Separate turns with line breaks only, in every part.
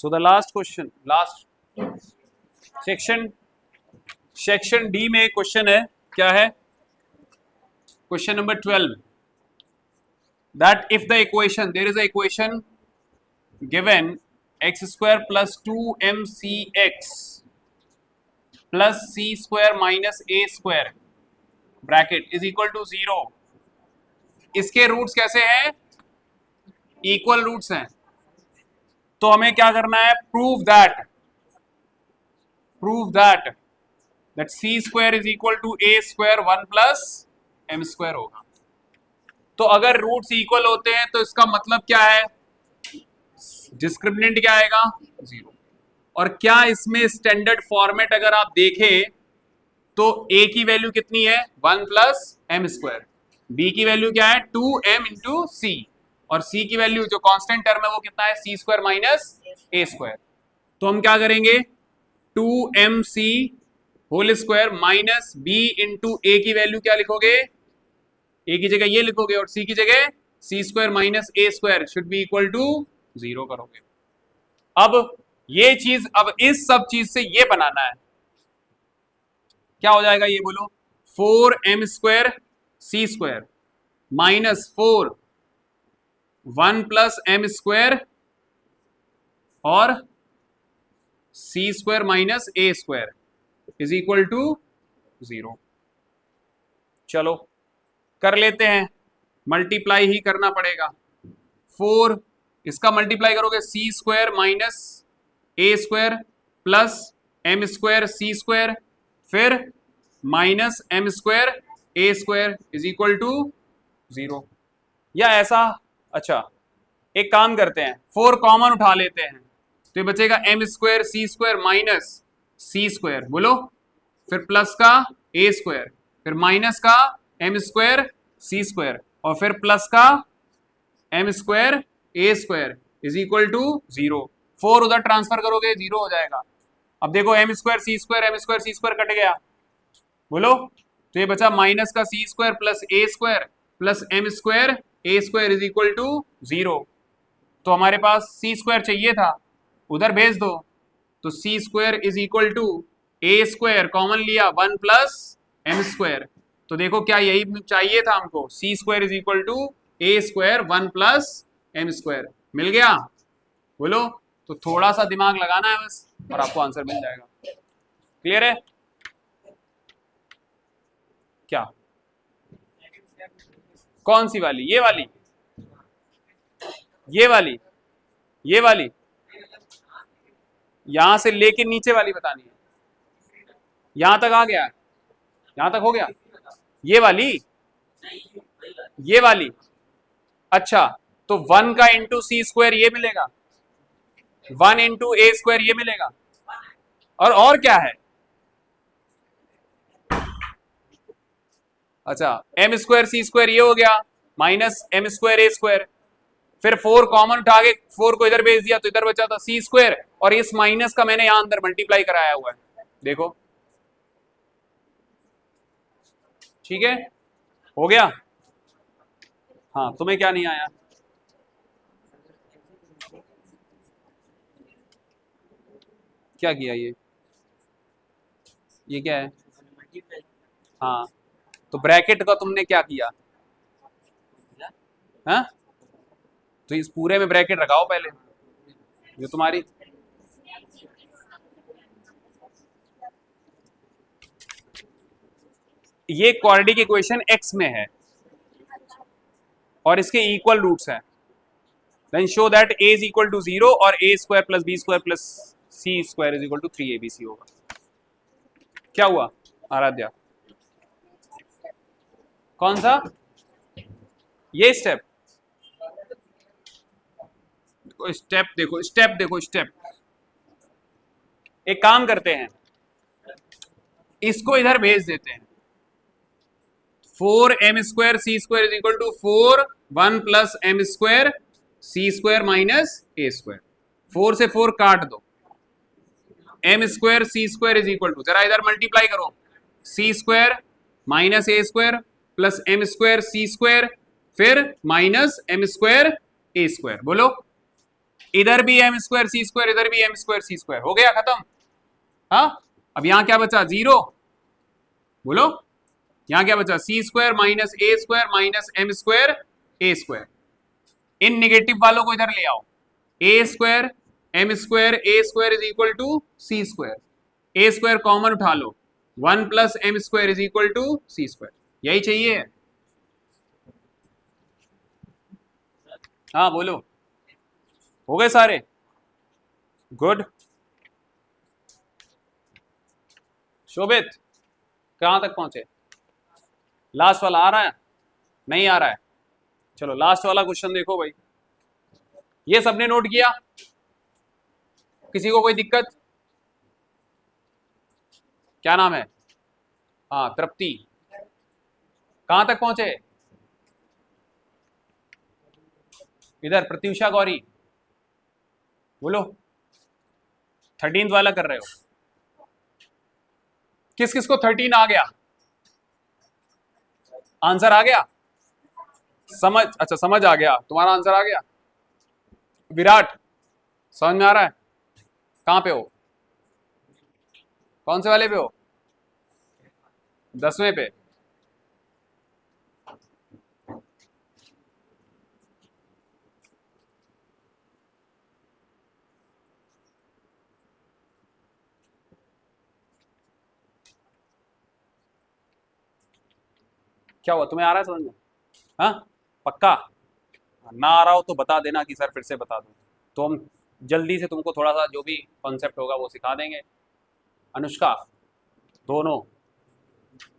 So the last question, last section D में question है, क्या है? Question number 12, that if the equation, there is a equation given x square plus 2mcx plus c square minus a square bracket is equal to 0, इसके roots कैसे हैं? Equal roots हैं। तो हमें क्या करना है? Prove that C square is equal to A square 1 plus M square होगा। तो अगर रूट्स इक्वल होते हैं तो इसका मतलब क्या है? डिस्क्रिमिनेंट क्या आएगा? 0। और क्या इसमें स्टैंडर्ड फॉर्मेट अगर आप देखें तो a की वैल्यू कितनी है? 1 प्लस एम स्क्वायर, b की वैल्यू क्या है? 2m इंटू सी, और c की वैल्यू जो कांस्टेंट टर्म है वो कितना है? C square minus A square. तो हम क्या करेंगे? 2mc whole square minus b into A की वैल्यू क्या लिखोगे? a की जगह ये लिखोगे और c की जगह C square minus A square should be equal to 0 करोगे। अब ये चीज, अब इस सब चीज से ये बनाना है, क्या हो जाएगा ये बोलो? 4m square C square minus 1 plus M square और C square minus A square is equal to 0। चलो कर लेते हैं, मल्टीप्लाई ही करना पड़ेगा। 4 इसका मल्टीप्लाई करोगे C square minus A square plus M square C square फिर minus M square A square is equal to 0, या ऐसा? अच्छा एक काम करते हैं, 4 कॉमन उठा लेते हैं तो ये बचेगा M square C square minus C square, बोलो, फिर प्लस का ए स्क्वायर, फिर माइनस का एम स्क्वायर सी स्क्वायर और फिर प्लस का M square A square is equal to 0। 4 उधर ट्रांसफर करोगे 0 हो जाएगा। अब देखो M square C square cut गया, बोलो, तो ये बचा माइनस का C square plus M square A square is equal to 0। तो हमारे पास सी स्क्वायर चाहिए था, उधर भेज दो, तो C square is equal to A square common लिया 1 प्लस एम स्क्वायर, तो देखो क्या यही चाहिए था हमको? C square is equal to A square 1 plus M square मिल गया, बोलो। तो थोड़ा सा दिमाग लगाना है बस और आपको आंसर मिल जाएगा। क्लियर है क्या? कौन सी वाली? ये वाली, ये वाली, ये वाली, यहां से लेके नीचे वाली बतानी है। यहां तक आ गया? यहां तक हो गया? ये वाली, ये वाली, अच्छा, तो 1 का इंटू सी स्क्वायर ये मिलेगा, 1 इंटू ए स्क्वायर ये मिलेगा, और क्या है? अच्छा, एम स्क्वायर सी स्क्वायर ये हो गया minus M square A square, फिर 4 कॉमन उठा के 4 को इधर भेज दिया तो इधर बचा था सी स्क्वायर, और इस माइनस का मैंने यहां अंदर मल्टीप्लाई कराया हुआ है, देखो, ठीक है, हो गया। हाँ, तुम्हें क्या नहीं आया? क्या किया ये क्या है? हाँ, तो ब्रैकेट का तुमने क्या किया? हाँ, तो इस पूरे में ब्रैकेट लगाओ पहले, जो तुम्हारी ये क्वाड्रेटिक इक्वेशन x में है और इसके इक्वल रूट्स हैं, then show that a is equal to 0 और a square plus b square plus c square is equal to 3abc होगा। क्या हुआ आराध्या? कौन सा? ये स्टेप देखो, स्टेप। एक काम करते हैं, इसको इधर भेज देते हैं, 4m square C square is equal to 4 1 plus M square C square minus A square, 4 से 4 काट दो, M square C square is equal to, जरा इधर मल्टीप्लाई करो, C square minus A square plus M square C square फिर minus M square A square, बोलो, इधर भी एम स्क्वायर सी स्क्वायर, इधर भी एम स्क्वायर सी स्क्वायर, हो गया खत्म। हाँ, अब यहां क्या बचा, जीरो। बोलो यहां क्या बचा, C square minus A square minus M square A square. इन निगेटिव वालों को इधर ले आओ, A square M square A square is equal to C square, A square common उठा लो, 1 plus M square is equal to C square, यही चाहिए। हाँ बोलो, हो गए सारे, गुड। शोभित कहां तक पहुंचे, लास्ट वाला आ रहा है, नहीं आ रहा है, चलो लास्ट वाला क्वेश्चन देखो भाई। ये सबने नोट किया, किसी को कोई दिक्कत, क्या नाम है, हाँ तृप्ति, कहां तक पहुंचे, इधर प्रत्युषा गौरी, बोलो 13 वाला कर रहे हो, किस किस को 13 आ गया, आंसर आ गया, समझ, अच्छा समझ आ गया, तुम्हारा आंसर आ गया। विराट समझ में आ रहा है, कहां पे हो, कौन से वाले पे हो, 10वें पे, क्या हुआ, तुम्हें आ रहा है समझ में, हाँ पक्का, ना आ रहा हो तो बता देना कि सर फिर से बता दो, तो हम जल्दी से तुमको थोड़ा सा जो भी कॉन्सेप्ट होगा वो सिखा देंगे। अनुष्का, दोनों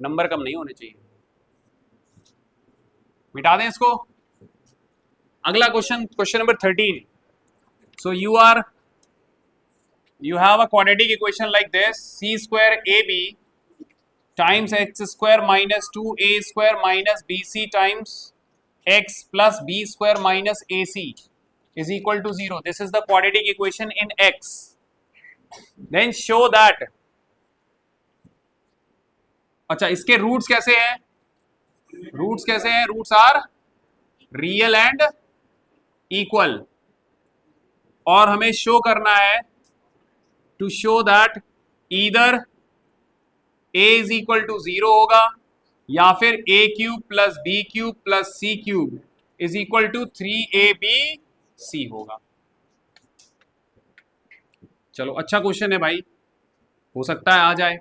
नंबर कम नहीं होने चाहिए, मिटा दें इसको। अगला question, question number 13। So you have a quadratic equation like this, c square ab times x square minus 2a square minus bc times x plus b square minus ac is equal to 0. This is the quadratic equation in x. Then show that, अच्छा इसके roots कैसे हैं, roots कैसे हैं, roots are real and equal, और हमें show करना है, to show that either a is equal to 0 होगा या फिर a cube plus B cube plus C cube is equal to 3abc होगा। चलो अच्छा क्वेश्चन है भाई, हो सकता है आ जाए।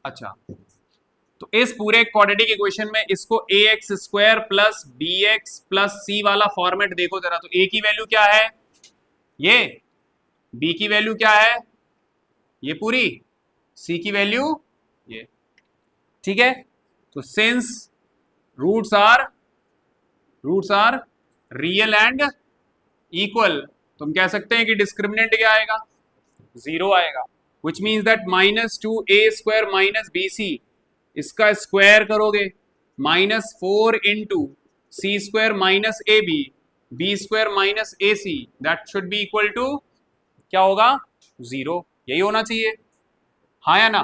अच्छा तो इस पूरे क्वाड्रेटिक इक्वेशन में इसको A X square plus B X plus C वाला फॉर्मेट देखो जरा, तो a की वैल्यू क्या है, ये b की वैल्यू क्या है, ये पूरी, c की वैल्यू ये, ठीक है। तो since roots are real and equal, तो हम कह सकते हैं कि डिस्क्रिमिनेंट क्या आएगा, 0 आएगा, which means that -2a square minus bc, इसका स्क्वायर करोगे -4 into C square minus A B square minus A C, that should be equal to क्या होगा, 0, यही होना चाहिए, हाँ या ना।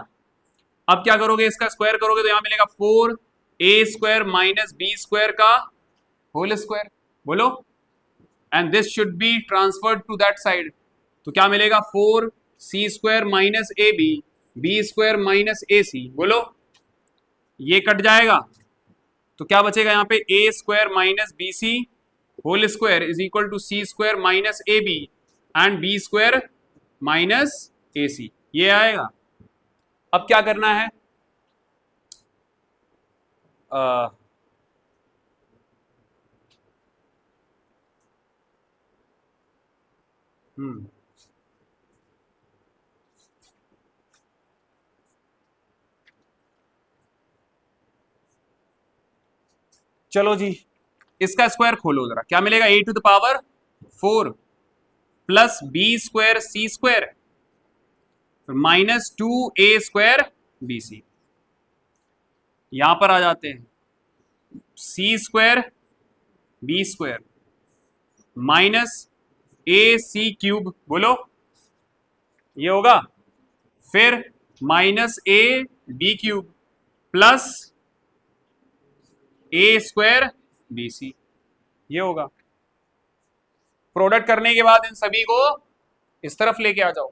अब क्या करोगे, इसका स्क्वायर करोगे तो यहां मिलेगा 4a square minus B square का होल स्क्वायर, बोलो, and this should be transferred to that side, तो क्या मिलेगा 4c square minus A B square minus A C, बोलो, ये कट जाएगा तो क्या बचेगा यहाँ पे, a square minus B C whole square is equal to C square minus A B and B square minus A C, ये आएगा। अब क्या करना है, चलो जी इसका स्क्वायर खोलो जरा, क्या मिलेगा, a to the power 4 plus B square C square minus 2a square B C, यहां पर आ जाते हैं, C square B square minus A C cube, बोलो ये होगा, फिर minus A B cube plus A square B C, ये होगा। प्रोडक्ट करने के बाद इन सभी को इस तरफ लेके आ जाओ,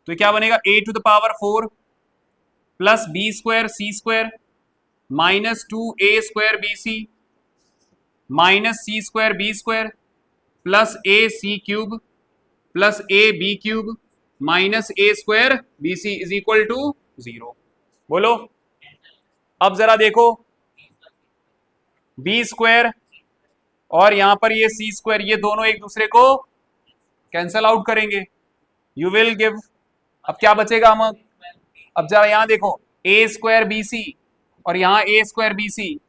तो क्या बनेगा a to the power 4 plus B square C square minus 2a square B C minus C square B square plus A C cube plus A B cube minus A square B C is equal to 0। बोलो अब जरा देखो, B square और यहां पर ये सी square, ये दोनों एक दूसरे को कैंसल आउट करेंगे, यू विल गिव, अब क्या बचेगा हम, अब जरा यहां देखो ए स्क्वायर बी सी और यहां ए स्क्वायर बी सी,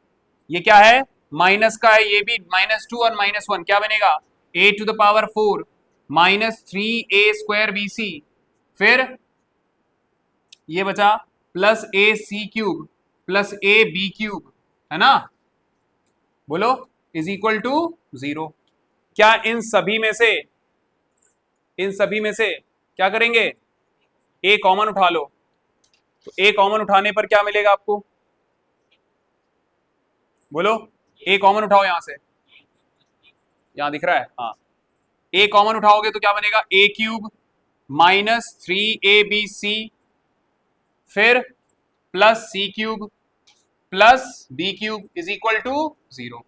ये क्या है माइनस का है, ये भी -2 और -1, क्या बनेगा a to the power 4 minus 3a square B C, फिर ये बचा plus A C cube plus A B cube, है ना, बोलो इज इक्वल टू 0। क्या इन सभी में से क्या करेंगे, a कॉमन उठा लो, तो a कॉमन उठाने पर क्या मिलेगा आपको, बोलो a कॉमन उठाओ, यहां से, यहां दिख रहा है, हाँ, a कॉमन उठाओगे तो क्या बनेगा a क्यूब माइनस 3abc फिर plus c cube plus b cube is equal to 0।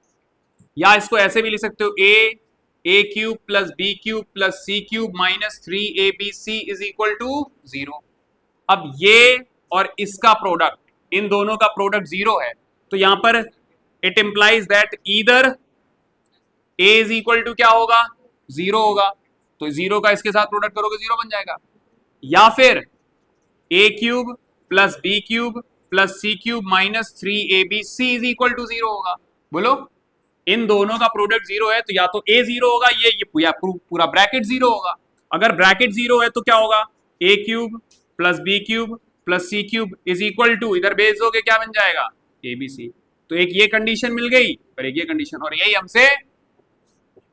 या इसको ऐसे भी लिख सकते हो a cube plus b cube plus c cube minus 3abc is equal to 0। अब ये और इसका प्रोडक्ट, इन दोनों का प्रोडक्ट 0 है, तो यहां पर it implies that either a is equal to क्या होगा 0 होगा, तो 0 का इसके साथ प्रोडक्ट करोगे 0 बन जाएगा, या फिर a cube plus b cube plus c cube minus 3abc is equal to 0 होगा। बोलो इन दोनों का प्रोडक्ट 0 है, तो या तो a 0 होगा, ये पूरा ब्रैकेट 0 होगा, अगर ब्रैकेट 0 है तो क्या होगा a cube plus b cube plus c cube is equal to, इधर भेज दोगे क्या बन जाएगा abc। तो एक ये कंडीशन मिल गई और एक ये कंडीशन, और यही हमसे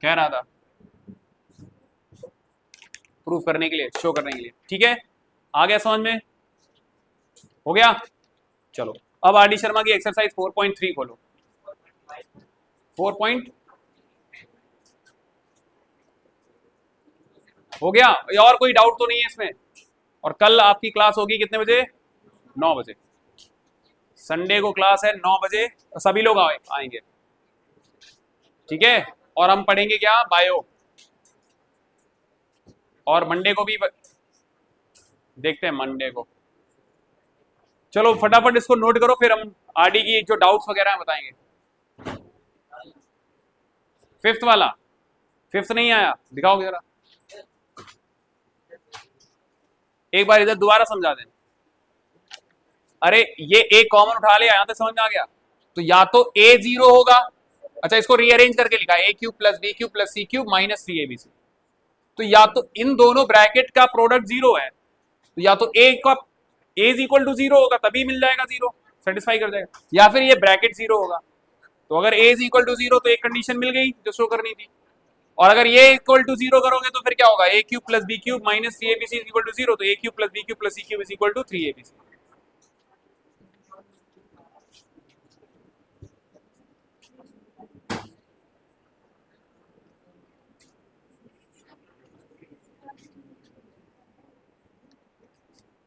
कह रहा था प्रूफ करने के लिए, शो करने के लिए, ठीक है, आ गया समझ में, हो गया। चलो अब आर डी शर्मा की एक्सरसाइज 4.3 खोलो, 4 हो गया, और कोई डाउट तो नहीं है इसमें, और कल आपकी क्लास होगी कितने बजे, 9 बजे, संडे को क्लास है 9 बजे, तो सभी लोग आएंगे, ठीक है, और हम पढ़ेंगे क्या, बायो, और मंडे को भी देखते हैं मंडे को। चलो फटाफट इसको नोट करो, फिर हम आरडी की जो डाउट्स वगैरह हैं बताएंगे। फिफ्थ वाला, फिफ्थ नहीं आया, दिखाओगे जरा, एक बार इधर दोबारा समझा देना। अरे ये ए कॉमन उठा लिया, यहां तक समझ में आ गया, तो या तो ए 0 होगा, अच्छा इसको रीअरेंज करके लिखा A cube plus B cube plus C cube minus 3abc, तो या तो इन दोनों ब्रैकेट का प्रोडक्ट 0 है, तो या तो ए का ए इज इक्वल टू 0 होगा, तभी मिल जाएगा 0, सेटिस्फाई कर जाएगा, या फिर ये ब्रैकेट 0 होगा, तो अगर ए इज इक्वल टू 0 तो एक कंडीशन मिल गई जो शो करनी थी, और अगर ये इक्वल टू 0 करोगे तो फिर क्या होगा A cube plus B cube minus 3abc is equal to 0, तो A cube plus B cube plus C cube is equal to 3abc।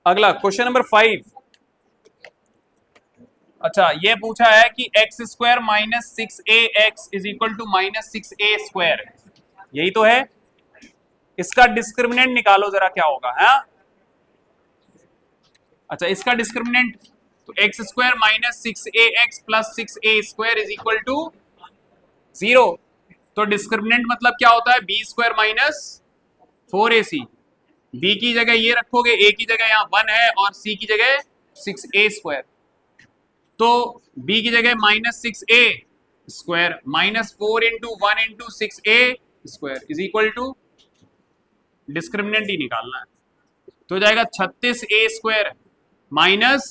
अगला क्वेश्चन नंबर 5, अच्छा ये पूछा है कि X square minus 6ax is equal to minus 6a square, यही तो है, इसका डिस्क्रिमिनेंट निकालो जरा क्या होगा, है, अच्छा इसका डिस्क्रिमिनेंट, तो X square minus 6ax plus 6a square is equal to 0, तो डिस्क्रिमिनेंट मतलब क्या होता है B square minus 4ac, b की जगह ये रखोगे, a की जगह यहाँ 1 है और c की जगह 6a स्क्वायर, तो b की जगह minus 6a square minus 4 into 1 into 6a square is equal to, discriminant ही निकालना है, तो जाएगा 36a square minus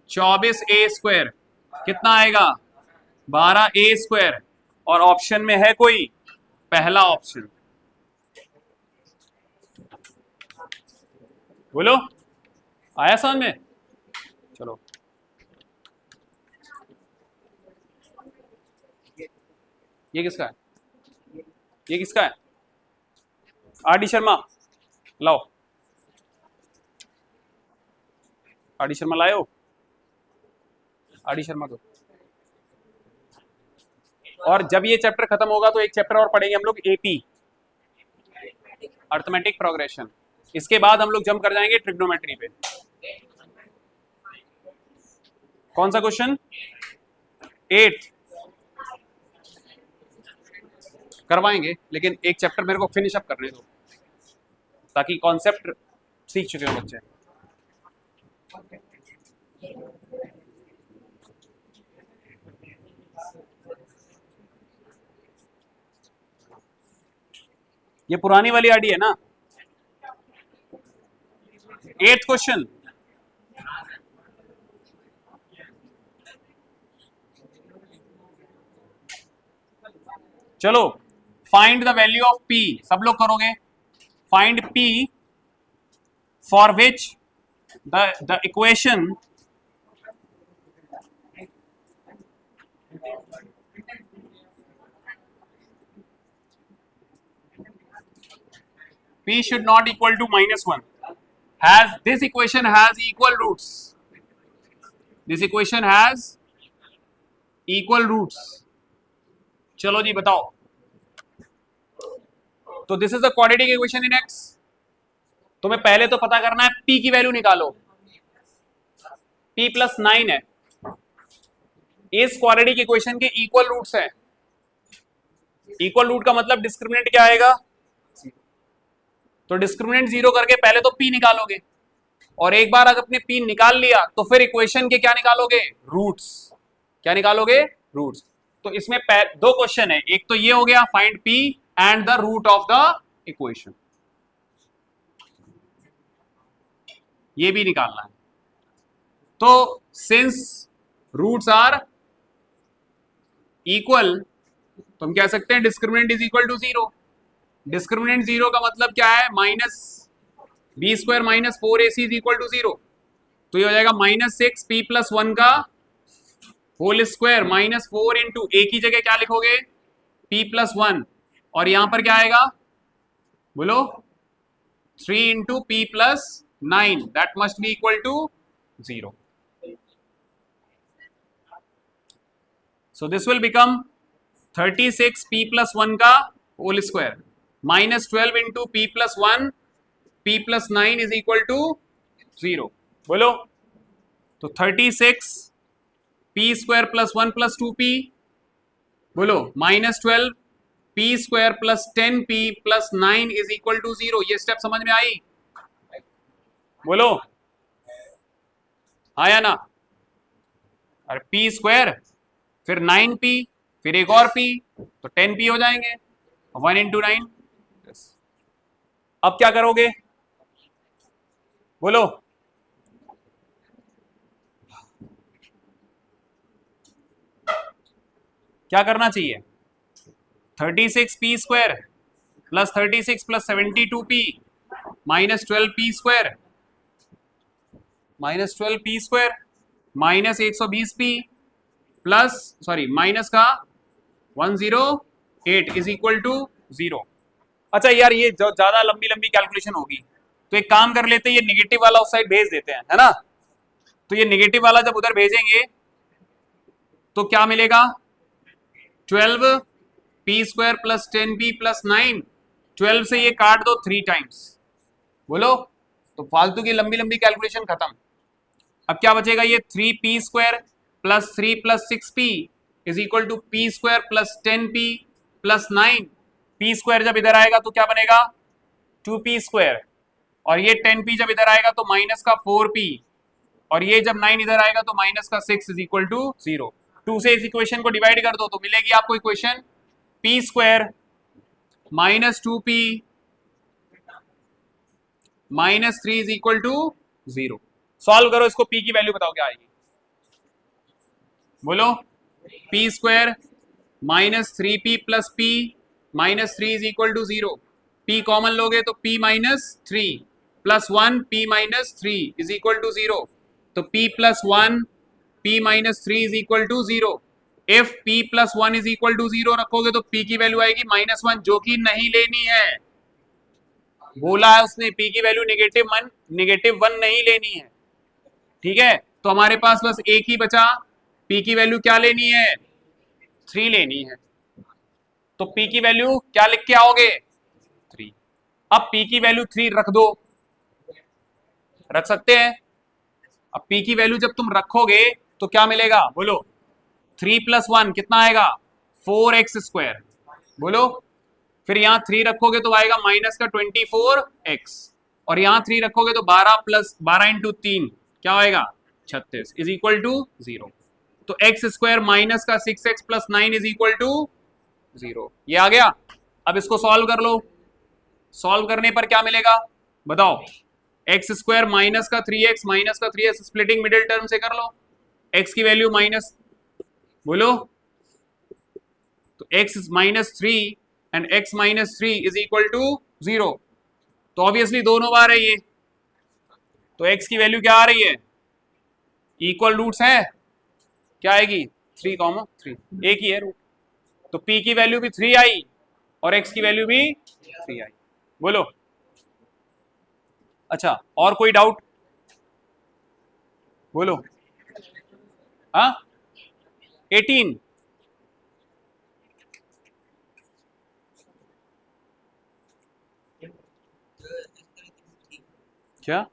24a square, कितना आएगा 12a स्क्वायर, और ऑप्शन में है कोई पहला ऑप्शन, बोलो आया समझ में, चलो ये किसका है, ये किसका है? आर डी शर्मा, लाओ। आर डी शर्मा लाओ, आर डी शर्मा को। और जब ये चैप्टर खत्म होगा तो एक चैप्टर और पढ़ेंगे हम लोग, एपी, अर्थमेटिक प्रोग्रेशन। इसके बाद हम लोग जंप कर जाएंगे ट्रिग्नोमेट्री पे। कौन सा क्वेश्चन? 8 करवाएंगे, लेकिन एक चैप्टर मेरे को फिनिश अप करने दो ताकि कॉन्सेप्ट सीख चुके हो बच्चे। ये पुरानी वाली आईडी है ना? 8th क्वेश्चन, चलो find the value of P, सब लोग करोगे। Find P for which the equation p should not equal to -1 has this equation has equal roots. This equation has equal roots. चलो जी बताओ। तो this is the quadratic equation in x। तुम्हें पहले तो पता करना है p की वैल्यू निकालो। p + 9 है, इस क्वाड्रेटिक इक्वेशन के इक्वल रूट्स हैं। इक्वल रूट का मतलब डिस्क्रिमिनेंट क्या आएगा? तो डिस्क्रिमिनेंट 0 करके पहले तो p निकालोगे, और एक बार अगर आपने p निकाल लिया तो फिर इक्वेशन के क्या निकालोगे? रूट्स। क्या निकालोगे? रूट्स। तो इसमें दो क्वेश्चन है, एक तो ये हो गया find p and the root of the equation, ये भी निकालना है। तो सिंस रूट्स आर इक्वल तो हम कह सकते हैं discriminant is equal to 0। Discriminant 0 का मतलब क्या है? -b² - 4ac is equal to 0। तो ये हो जाएगा -6p + 1 का होल स्क्वायर -4 इंटू a की जगह क्या लिखोगे? p + 1, और यहां पर क्या आएगा बोलो? 3 into p + 9 that must be equal to 0। So this will become 36p + 1 का whole square -12 into p + 1 p + 9 is equal to 0। बोलो, तो 36 p² + 1 + 2p, बोलो -12 p² + 10p + 9 is equal to 0। ये स्टेप समझ में आई? बोलो हाँ या ना? अरे p² फिर 9p फिर एक और p, तो 10p हो जाएंगे, 1 इंटू 9। अब क्या करोगे बोलो? क्या करना चाहिए? 36p² + 36 + 72p -12p² -120p plus minus का 108 इज इक्वल टू 0। अच्छा यार, ये ज्यादा लंबी लंबी कैलकुलेशन होगी, तो एक काम कर लेते हैं, ये निगेटिव वाला उस साइड भेज देते हैं, है ना? तो ये निगेटिव वाला जब उधर भेजेंगे तो क्या मिलेगा? 12p² + 10p + 9, 12 से ये काट दो 3 टाइम्स, बोलो, तो फालतू की लंबी लंबी कैलकुलेशन खत्म। अब क्या बचेगा? ये 3p² + 3 + 6p is equal to p² + 10p + 9। p² जब इधर आएगा तो क्या बनेगा? 2p², और ये 10p जब इधर आएगा तो माइनस का 4p, और ये जब 9 इधर आएगा तो माइनस का 6 इज इक्वल टू 0। 2 से इस इक्वेशन को डिवाइड कर दो तो मिलेगी आपको equation p² - 2p - 3 is equal to 0। Solve करो इसको, p की वैल्यू बताओ क्या आएगी? बोलो, p² - 3p + p - 3 is equal to 0। p common लोगे तो p - 3 + 1 p - 3 is equal to 0। तो p + 1 p - 3 is equal to 0। If p plus one is equal to 0 रखोगे तो p की वैल्यू आएगी -1, जो कि नहीं लेनी है। बोला है उसने p की वैल्यू -1 नहीं लेनी है। ठीक है, तो हमारे पास बस एक ही बचा, p की वैल्यू क्या लेनी है, 3 लेनी है। तो p की वैल्यू क्या लिख के आओगे, 3। अब p की वैल्यू 3 रख दो, रख सकते हैं। अब p की वैल्यू जब तुम रखोगे तो क्या मिलेगा, बोलो। 3 प्लस 1 कितना आएगा, 4x²। बोलो, फिर यहां 3 रखोगे तो आएगा माइनस का 24x, और यहां 3 रखोगे तो 12 इंटू 3 क्या आएगा, 36 इज इक्वल टू 0। तो x² माइनस का 6x plus 9 is equal to 0। ये आ गया। अब इसको सॉल्व कर लो। सॉल्व करने पर क्या मिलेगा बताओ, x² माइनस का 3x स्प्लिटिंग मिडिल टर्म से कर लो। x की वैल्यू माइनस, बोलो, तो x -3 and x -3 is equal to 0। तो ऑब्वियसली दोनों बार है ये, तो x की वैल्यू क्या आ रही है, इक्वल रूट्स है, क्या आएगी 3, एक ही है रूट। तो p की वैल्यू भी 3 आई और x की वैल्यू भी 3 आई। बोलो, अच्छा और कोई डाउट, बोलो। हाँ 18, क्या,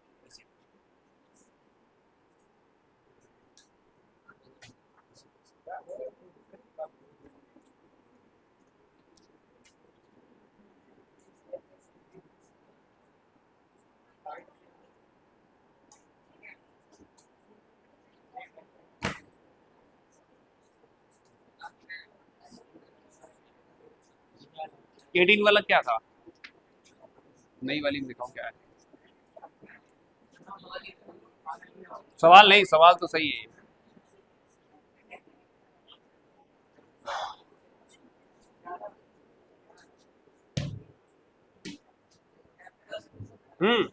एटीन वाला क्या था, नई वाली में दिखाओ क्या है। सवाल नहीं, सवाल तो सही है। हम्म